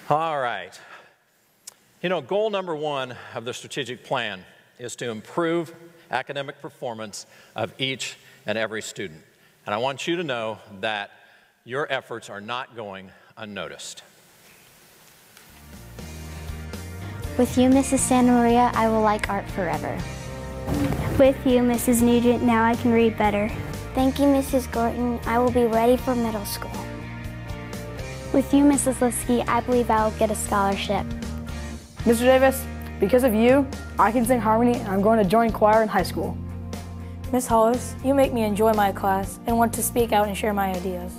All right. You know, goal number one of the strategic plan is to improve academic performance of each and every student. And I want you to know that your efforts are not going unnoticed. With you, Mrs. Santa Maria, I will like art forever. With you, Mrs. Nugent, now I can read better. Thank you, Mrs. Gorton. I will be ready for middle school. With you, Mrs. Liskey, I believe I will get a scholarship. Mr. Davis, because of you, I can sing harmony and I'm going to join choir in high school. Miss Hollis, you make me enjoy my class and want to speak out and share my ideas.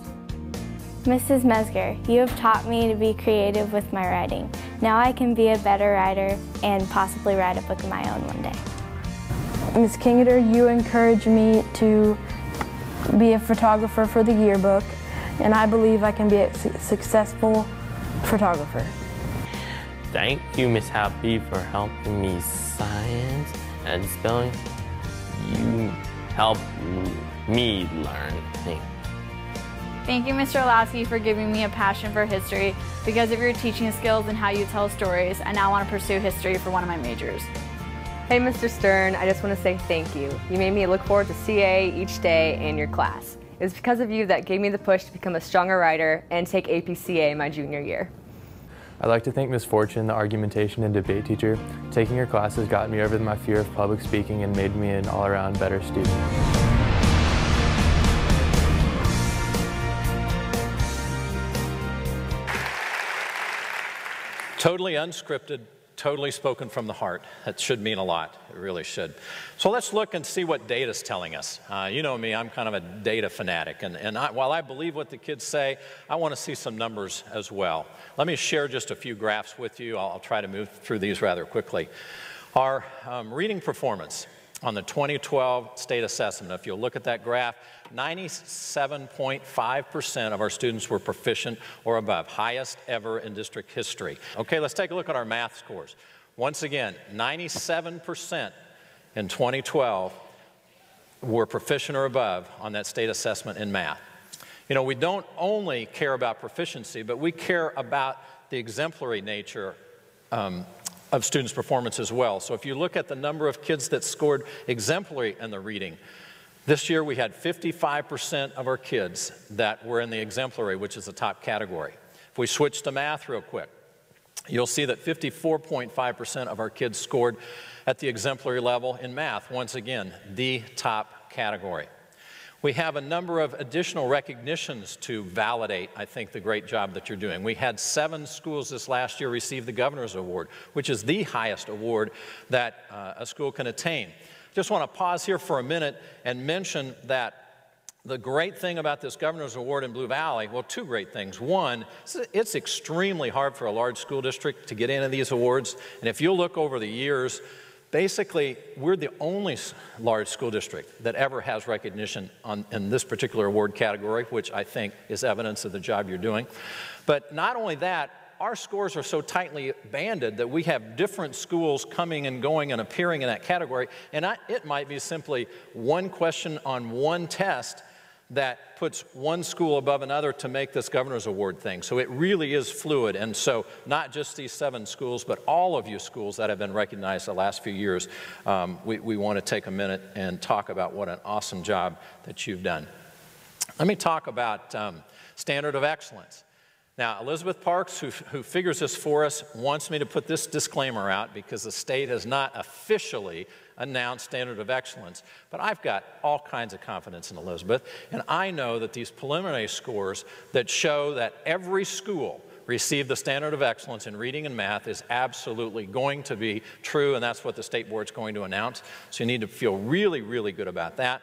Mrs. Mesger, you have taught me to be creative with my writing. Now I can be a better writer and possibly write a book of my own one day. Ms. Kingeter, you encourage me to be a photographer for the yearbook, and I believe I can be a successful photographer. Thank you, Miss Happy, for helping me science and spelling. You helped me learn things. Thank you, Mr. Lasky, for giving me a passion for history. Because of your teaching skills and how you tell stories, I now want to pursue history for one of my majors. Hey, Mr. Stern, I just want to say thank you. You made me look forward to CA each day and your class. It was because of you that gave me the push to become a stronger writer and take APCA my junior year. I'd like to thank Ms. Fortune, the argumentation and debate teacher. Taking your classes got me over my fear of public speaking and made me an all-around better student. Totally unscripted, totally spoken from the heart. That should mean a lot. It really should. So let's look and see what data is telling us. You know me, I'm kind of a data fanatic. While I believe what the kids say, I want to see some numbers as well. Let me share just a few graphs with you. I'll try to move through these rather quickly. Our reading performance on the 2012 state assessment, if you'll look at that graph, 97.5% of our students were proficient or above, highest ever in district history. Okay, let's take a look at our math scores. Once again, 97% in 2012 were proficient or above on that state assessment in math. You know, we don't only care about proficiency, but we care about the exemplary nature of students' performance as well. So if you look at the number of kids that scored exemplary in the reading, this year we had 55% of our kids that were in the exemplary, which is the top category. If we switch to math real quick, you'll see that 54.5% of our kids scored at the exemplary level in math. Once again, the top category. We have a number of additional recognitions to validate, I think, the great job that you're doing. We had 7 schools this last year receive the Governor's Award, which is the highest award that a school can attain. Just want to pause here for a minute and mention that the great thing about this Governor's Award in Blue Valley, well, 2 great things. One, it's extremely hard for a large school district to get into these awards, and if you look over the years, basically, we're the only large school district that ever has recognition in this particular award category, which I think is evidence of the job you're doing. But not only that, our scores are so tightly banded that we have different schools coming and going and appearing in that category, and it might be simply one question on one test that puts one school above another to make this Governor's Award thing. So it really is fluid, and so not just these 7 schools, but all of you schools that have been recognized the last few years, we want to take a minute and talk about what an awesome job that you've done. Let me talk about standard of excellence. Now, Elizabeth Parks, who figures this for us, wants me to put this disclaimer out because the state has not officially announced standard of excellence, but I've got all kinds of confidence in Elizabeth, and I know that these preliminary scores that show that every school received the standard of excellence in reading and math is absolutely going to be true, and that's what the state board's going to announce. So you need to feel really, really good about that.